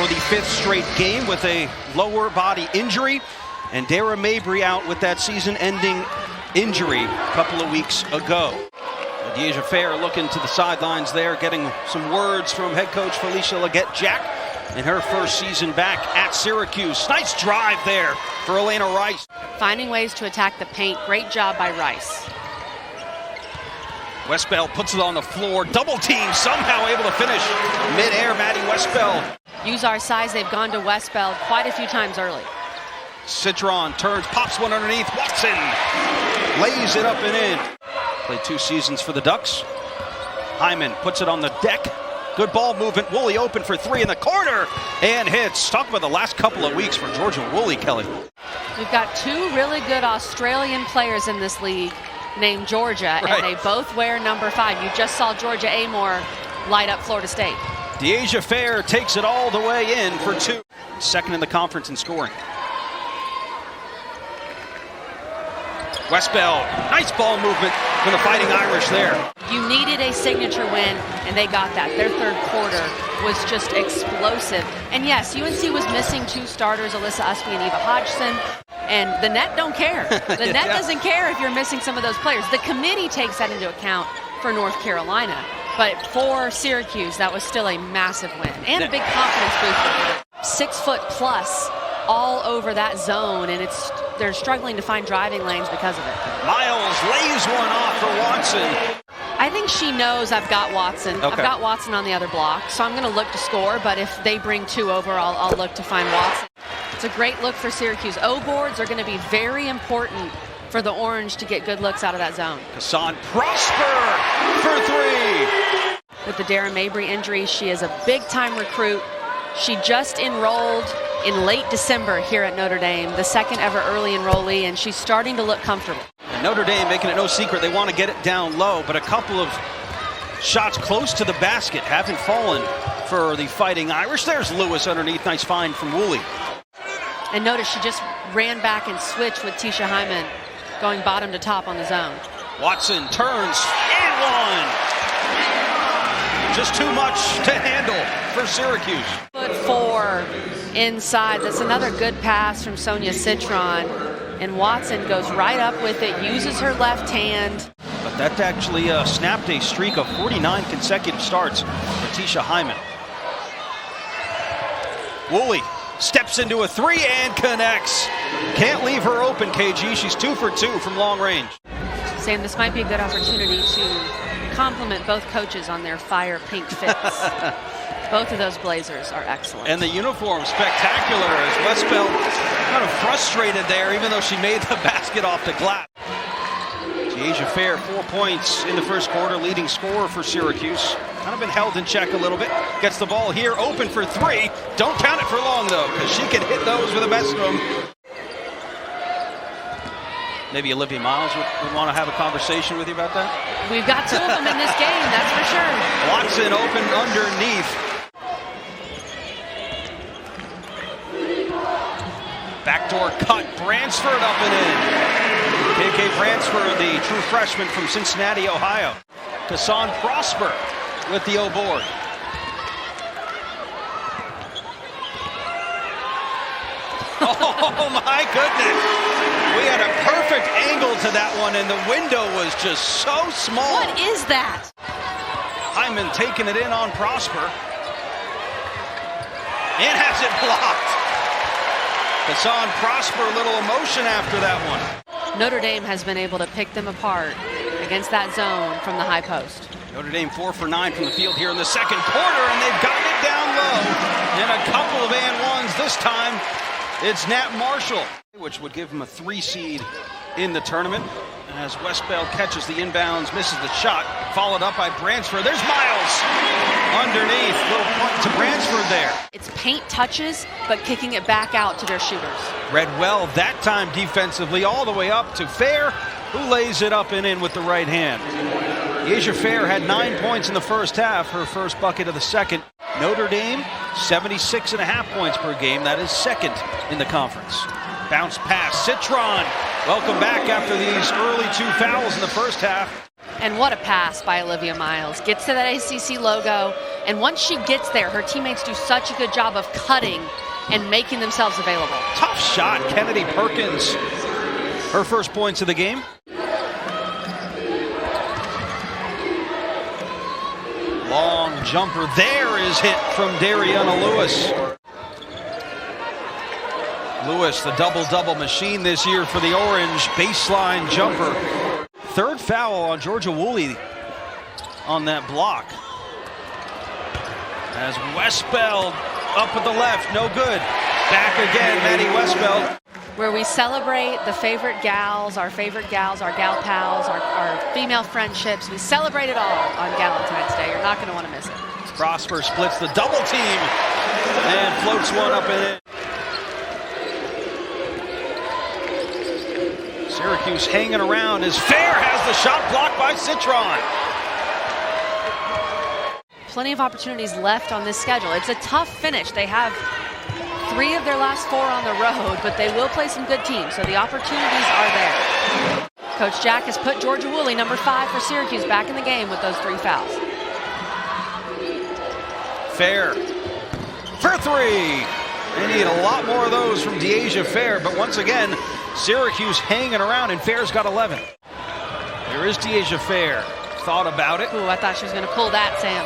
for the 5th straight game with a lower body injury. And Dara Mabry out with that season-ending injury a couple of weeks ago. Dyasisha Fair looking to the sidelines there, getting some words from head coach Felicia Leggett-Jack in her first season back at Syracuse. Nice drive there for Elena Rice. Finding ways to attack the paint. Great job by Rice. Westbeld puts it on the floor. Double team, somehow able to finish mid-air. Maddy Westbeld. Use our size. They've gone to Westbeld quite a few times early. Citron turns, pops one underneath. Watson lays it up and in. Played 2 seasons for the Ducks. Hyman puts it on the deck. Good ball movement. Woolley open for 3 in the corner and hits. Talk about the last couple of weeks for Georgia Woolley, Kelly. We've got 2 really good Australian players in this league named Georgia, right, and they both wear number 5. You just saw Georgia Amore light up Florida State. Dyasisha Fair takes it all the way in for 2. Second in the conference in scoring. Westbeld, nice ball movement from the Fighting Irish there. You needed a signature win, and they got that. Their third quarter was just explosive. And yes, UNC was missing 2 starters, Alyssa Usby and Eva Hodgson, and the net don't care. The net doesn't care if you're missing some of those players. The committee takes that into account for North Carolina, but for Syracuse, that was still a massive win and a big confidence boost. 6 foot plus all over that zone, and they're struggling to find driving lanes because of it. Miles lays one off for Watson. I think she knows I've got Watson. Okay. I've got Watson on the other block, so I'm going to look to score, but if they bring 2 over, I'll look to find Watson. It's a great look for Syracuse. O-boards are going to be very important for the Orange to get good looks out of that zone. Kassan Prosper for 3. With the Dara Mabry injury, she is a big-time recruit. She just enrolled in late December here at Notre Dame, the 2nd ever early enrollee, and she's starting to look comfortable. And Notre Dame making it no secret they want to get it down low, but a couple of shots close to the basket haven't fallen for the Fighting Irish. There's Lewis underneath. Nice find from Woolley. And notice she just ran back and switched with Tisha Hyman going bottom to top on the zone. Watson turns and one. Just too much to handle for Syracuse. Foot 4 inside. That's another good pass from Sonia Citron. And Watson goes right up with it, uses her left hand. But that actually snapped a streak of 49 consecutive starts for Tisha Hyman. Woolley steps into a 3 and connects. Can't leave her open, KG. She's 2 for 2 from long range. Sam, this might be a good opportunity to compliment both coaches on their fire pink fits. Both of those blazers are excellent. And the uniform spectacular as Westbeld kind of frustrated there, even though she made the basket off the glass. Dyasisha Fair, 4 points in the first quarter, leading scorer for Syracuse. Kind of been held in check a little bit. Gets the ball here, open for 3. Don't count it for long, though, because she can hit those with the best of them. Maybe Olivia Miles would want to have a conversation with you about that. We've got 2 of them in this game, that's for sure. Watson open underneath. Backdoor cut, Bransford up and in. KK Bransford, the true freshman from Cincinnati, Ohio. Kassan Prosper with the O-board. Oh my goodness. We had a perfect angle to that one, and the window was just so small. What is that? Hyman taking it in on Prosper. And has it blocked. Kassan Prosper, a little emotion after that one. Notre Dame has been able to pick them apart against that zone from the high post. Notre Dame 4 for 9 from the field here in the second quarter, and they've gotten it down low. And a couple of and ones this time. It's Nat Marshall, which would give him a 3 seed in the tournament. As Westbeld catches the inbounds, misses the shot, followed up by Bransford. There's Miles underneath. Little point to Bransford there. It's paint touches, but kicking it back out to their shooters. Read well that time defensively, all the way up to Fair, who lays it up and in with the right hand. Dyasisha Fair had 9 points in the first half, her first bucket of the second. Notre Dame, 76.5 points per game. That is second in the conference. Bounce pass, Citron. Welcome back after these early 2 fouls in the first half. And what a pass by Olivia Miles. Gets to that ACC logo, and once she gets there, her teammates do such a good job of cutting and making themselves available. Tough shot, Kennedy Perkins. Her first points of the game. Long jumper there is hit from Dariauna Lewis. Lewis, the double-double machine this year for the Orange. Baseline jumper. Third foul on Georgia Woolley on that block. As Westbeld up at the left, no good. Back again, Maddy Westbeld. Where we celebrate the favorite gals, our gal pals, our female friendships. We celebrate it all on Galentine's Day. You're not going to want to miss it. Prosper splits the double team and floats one up and in. Syracuse hanging around as Fair has the shot blocked by Citron. Plenty of opportunities left on this schedule. It's a tough finish. They have 3 of their last 4 on the road, but they will play some good teams, so the opportunities are there. Coach Jack has put Georgia Woolley, number 5 for Syracuse, back in the game with those 3 fouls. Fair for 3. They need a lot more of those from Dyasisha Fair, but once again, Syracuse hanging around, and Fair's got 11. There is Dyasisha Fair. Thought about it. Ooh, I thought she was going to pull that, Sam.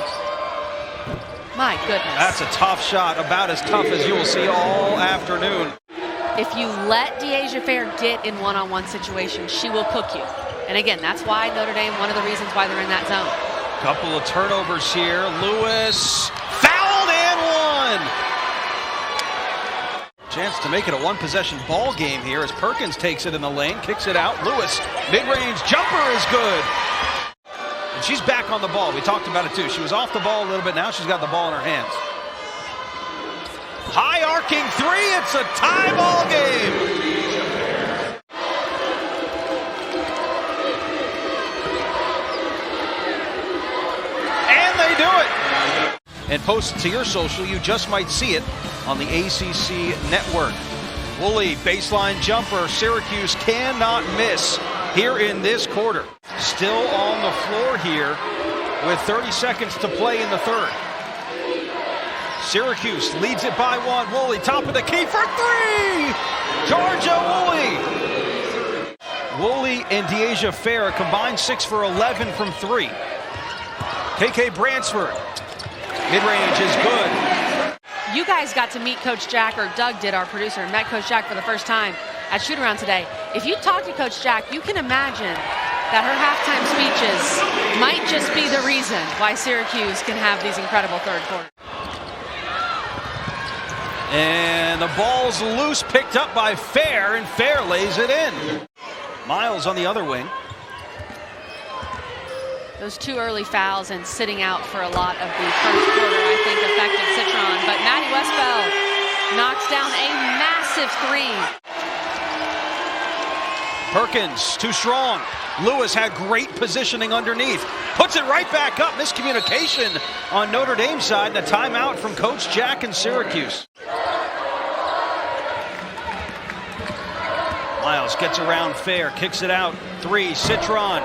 My goodness. That's a tough shot, about as tough as you will see all afternoon. If you let Dyasisha Fair get in one-on-one situations, she will cook you. And again, that's why Notre Dame, one of the reasons why they're in that zone. Couple of turnovers here. Lewis fouled and one. Chance to make it a one-possession ball game here as Perkins takes it in the lane, kicks it out. Lewis, mid-range jumper is good. And she's back on the ball. We talked about it too. She was off the ball a little bit. Now she's got the ball in her hands. High arcing 3. It's a tie ball game. And they do it. And post it to your social. You just might see it on the ACC network. Woolley, baseline jumper. Syracuse cannot miss here in this quarter. Still on the floor here with 30 seconds to play in the third. Syracuse leads it by 1. Woolley, top of the key for 3! Georgia Woolley! Woolley and Dyasisha Fair combined 6 for 11 from 3. KK Bransford, mid-range is good. You guys got to meet Coach Jack, or Doug did, our producer, and met Coach Jack for the first time at shoot-around today. If you talk to Coach Jack, you can imagine that her halftime speeches might just be the reason why Syracuse can have these incredible third quarters. And the ball's loose, picked up by Fair, and Fair lays it in. Miles on the other wing. Those 2 early fouls and sitting out for a lot of the first quarter, I think, affected Citron. But Maddy Westbeld knocks down a massive 3. Perkins, too strong. Lewis had great positioning underneath. Puts it right back up. Miscommunication on Notre Dame's side. And a timeout from Coach Jack in Syracuse. Miles gets around Fair, kicks it out. 3, Citron.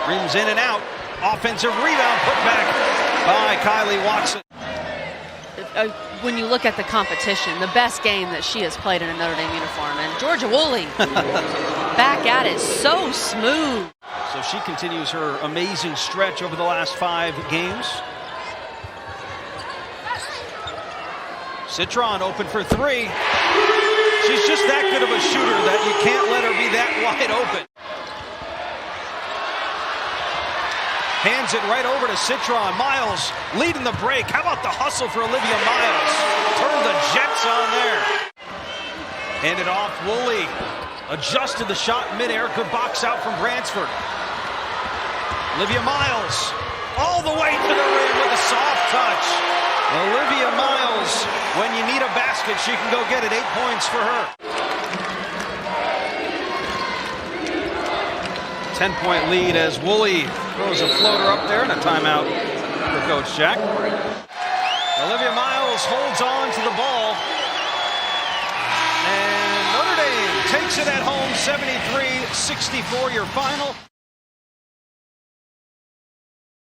Rims in and out. Offensive rebound put back by Kylee Watson. When you look at the competition, the best game that she has played in a Notre Dame uniform, and Georgia Woolley back at it, so smooth. So she continues her amazing stretch over the last 5 games. Citron open for 3. She's just that good of a shooter that you can't let her be that wide open. Hands it right over to Citron. Miles leading the break. How about the hustle for Olivia Miles? Turn the Jets on there. Handed off. Woolley adjusted the shot midair. Good box out from Bransford. Olivia Miles all the way to the rim with a soft touch. Olivia Miles, when you need a basket, she can go get it. 8 points for her. 10-point lead as Woolley throws a floater up there and a timeout for Coach Jack. Olivia Miles holds on to the ball. And Notre Dame takes it at home, 73-64 your final.